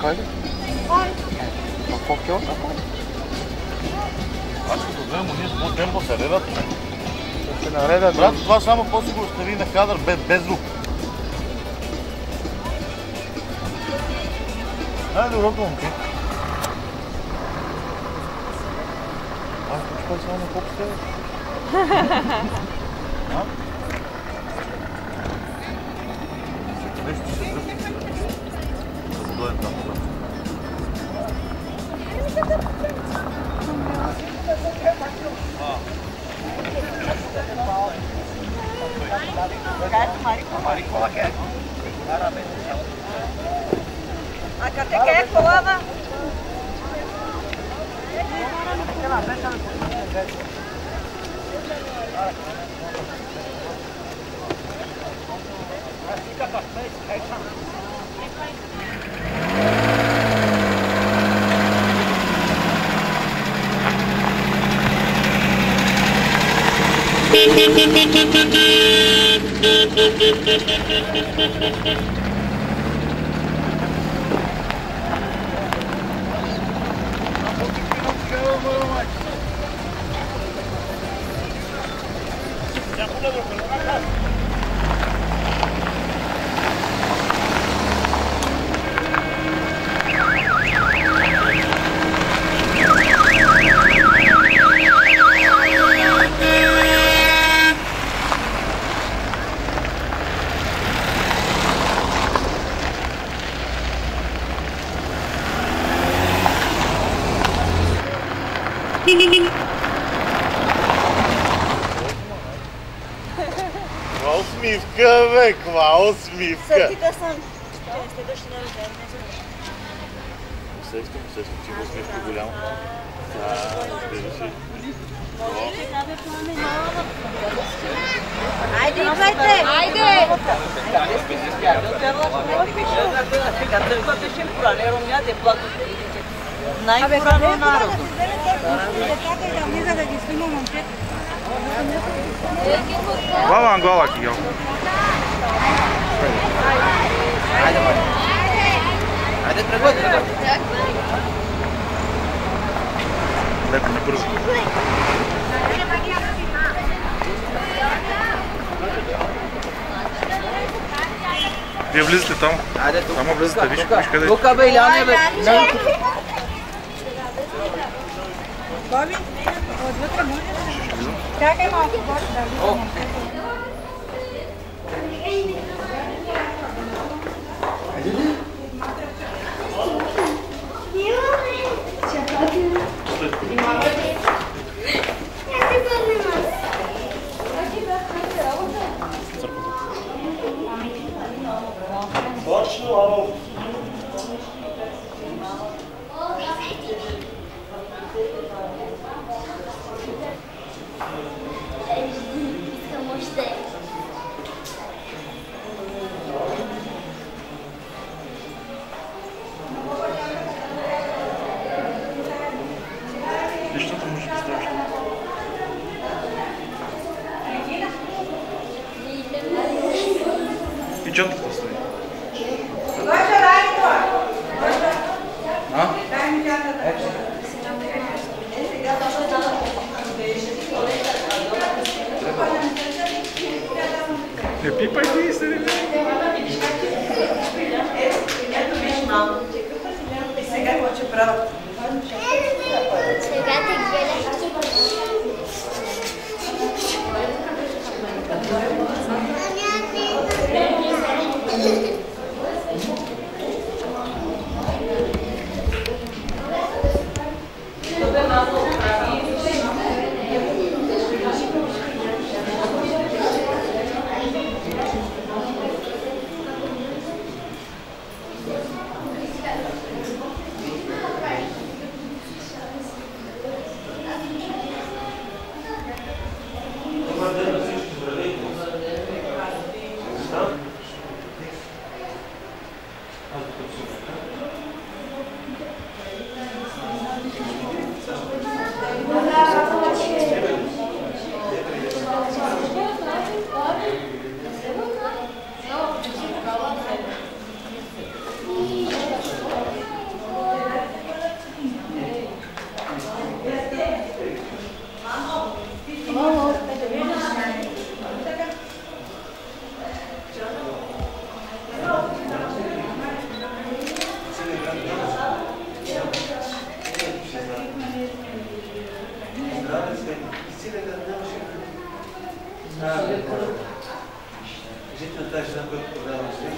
Кой ли? Какво кило? Аз като гледам, ние с темпо се редат. Се наредат. Брат, това само после го остави на кадър без звук. Най-доброто момче. Аз почпай само на колко сте. Вижте се дръпки. Да дойдем там. A câte quer colava? Каква усмивка, бе! Каква усмивка! Сърдита съм. Ще дошли на рождение. Усещам, че има усмивка голяма. Разбира се. Айде, идвайте! Айде! Най-порано народ. Глава Ангола, Кио. Айде, тръгвай. Леко не бързо. Вие влизате там. Ама влизате, виж къде. Тука бе, Иляне бе. Боби, отвътре може да... Чакай малко, Боби, да влизам. И чантата стои. Не пипай ти се, не. Сега какво ще правят? Сега те гледах. Кажете на тази жена, която продава на света.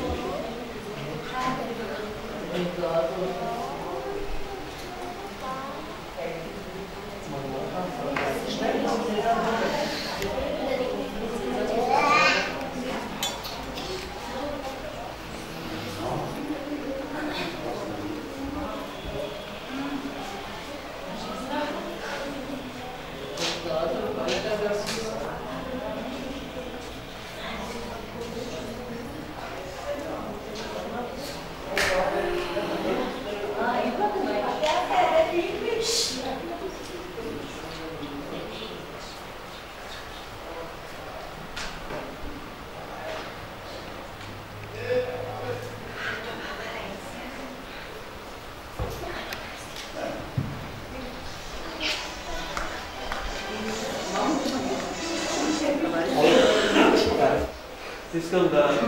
Искам да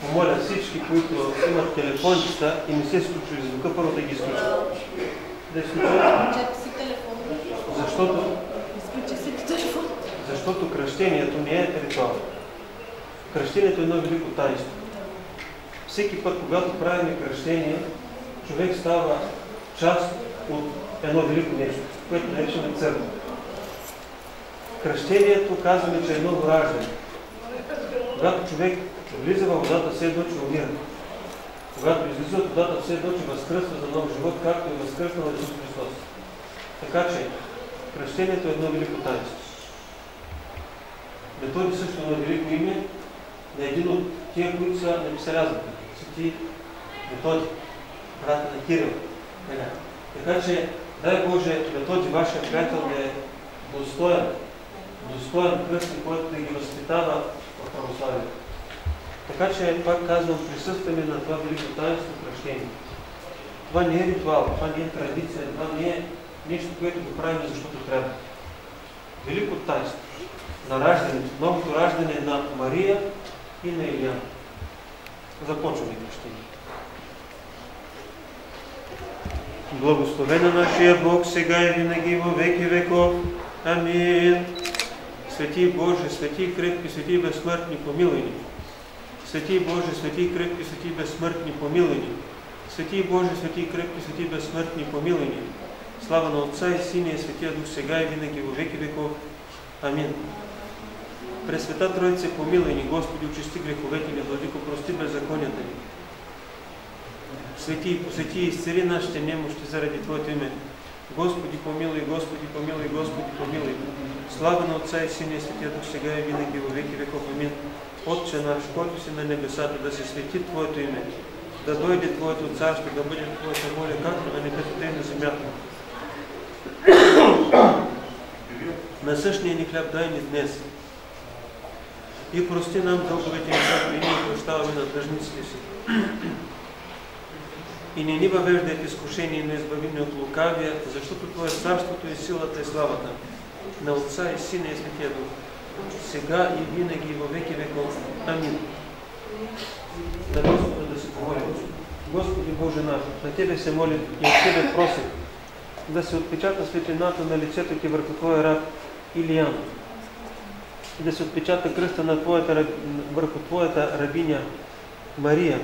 помоля всички, които имат телефончета и не се изключили звука, първо да ги изключат. Да изключат. Защото кръщението не е ритуал. Кръщението е едно велико таинство. Всеки път, когато правим кръщение, човек става част от едно велико нещо, което наричаме църква. Кръщението казваме, че е ново раждане. Когато човек влиза във водата, все едно, че умира. Когато излиза от водата, все едно, че възкръсва за нов живот, както е възкръснал Исус Христос. Така че, кръщението е едно велико таинство. Методи също едно велико име на един от тия, които са написали азбука. Свети Методи, брата на Кирил. Така че, дай Боже, Методи, вашия приятел, да е достоен кръстник, който да ги възпитава в православието. Така че, пак казвам, присъстваме на това велико таинство кръщение. Това не е ритуал, това не е традиция, това не е нещо, което го правим, защото трябва. Велико таинство на раждането, новото раждане на Мария и на Илиян. Започваме кръщение. Благословен е нашия Бог, сега и винаги во веки веков. Амин. Свети Боже, свети крепки, свети безсмъртни, помилуй ни. Свети Боже, свети крепки, свети безсмъртни, помилуй ни. Свети Боже, свети крепки, свети безсмъртни, помилуй ни. Слава на Отца и Сина и Светия Дух, сега и винаги во веки веков. Амин. Пресвета Троице, помилуй ни, Господи, очисти греховете ни, Владико, прости беззаконията ни. Свети, посети и изцели нашите немощи заради Твоето име. Господи, помилуй, Господи, помилуй, Господи, помилуй. Слава на Отца и Сина и Светия Дух, сега и винаги во веки веков. Амин. Отче наш, който си на небесата, да се свети Твоето име, да дойде Твоето царство, да бъде Твоята воля, както на небето, тъй на земята. Насъщния ни хляб дай ни днес и прости нам дълговете ни, както и ние прощаваме на длъжниците си. И не ни въвеждай в изкушение, но избави ни от лукавия, защото Твое царството и силата и славата на Отца и Сина и Светия Дух, сега и винаги и във веки веков. Амин. На Господа да се помолим. Господи Боже наш, на Тебе се молим и от Тебе просим да се отпечата светлината на лицето Ти върху Твоя раб Илиян, и да се отпечата кръста на върху Твоята рабиня Мария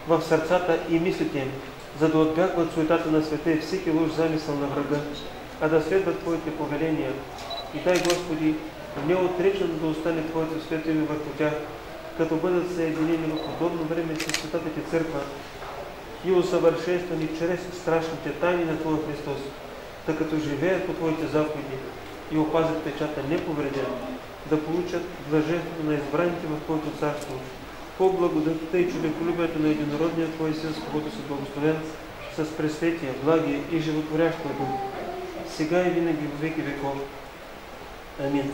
в сърцата и мислите им, за да отбягват суетата на света и всеки лош замисъл на врага, а да следват Твоите повеления. И дай, Господи, неотречено да остане Твоето свето име върху тях, като бъдат съединени в подобно време с Светата Ти църква и усъвършенствани чрез страшните тайни на Твоя Христос, тъй като живеят по Твоите заповеди и опазят печата неповреден, да получат блаженството на избраните в Твоето царство, по благодатта и човеколюбието на единородния Твой Син, с когото си благословен, с пресветия, благия и животворящия Дух, сега и винаги в веки веков. Амин.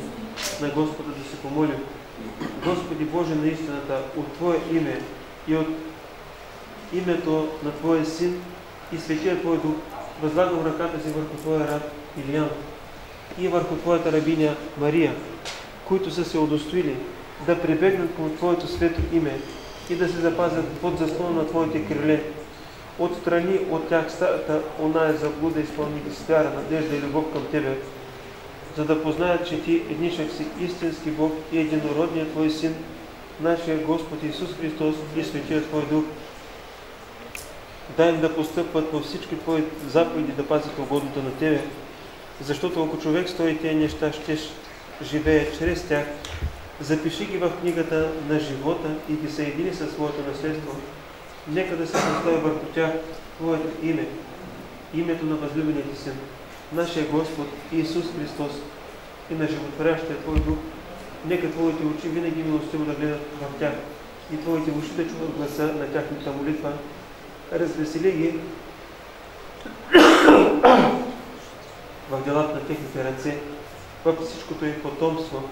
На Господа да се помолим. Господи Боже на истината, от Твое име и от името на Твоя Син и Светия Твой Дух, възлагам ръката си върху Твоя раб Илиян и върху Твоята рабиня Мария, които са се удостоили да прибегнат към Твоето свето име и да се запазят под заслона на Твоите криле. Отстрани от тях старата оная заблуда, изпълнили с вяра, надежда и любов към Тебе. за да познаят, че Ти еднишък си истински Бог и единородният Твой Син, нашия Господ Исус Христос и Светия Твой Дух. Дай им да постъпват във всички Твои заповеди да пазят угодното на Тебе, защото ако човек стои тези неща, ще живее чрез тях. Запиши ги в книгата на живота и ги съедини със своето наследство. Нека да се постави върху тях Твоето име, името на възлюбения Ти Син, нашия Господ Исус Христос и на животворящия Твой Дух. Нека Твоите очи винаги милостиво да гледат в тях и Твоите уши да чуват гласа на тяхната молитва. Развесели ги в делата на техните ръце, във всичкото им потомство,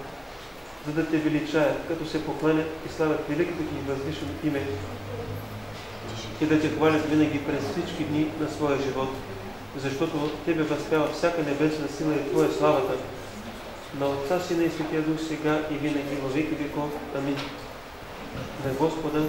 за да Те величаят, като се покланят и славят великото Ти възвишено име и да Те хвалят винаги през всички дни на своя живот, защото Тебе възпява всяка небесна сила и Твоя славата, на Отца, Сина и Светия Дух, сега и винаги, във веки веков. Амин. На Господа,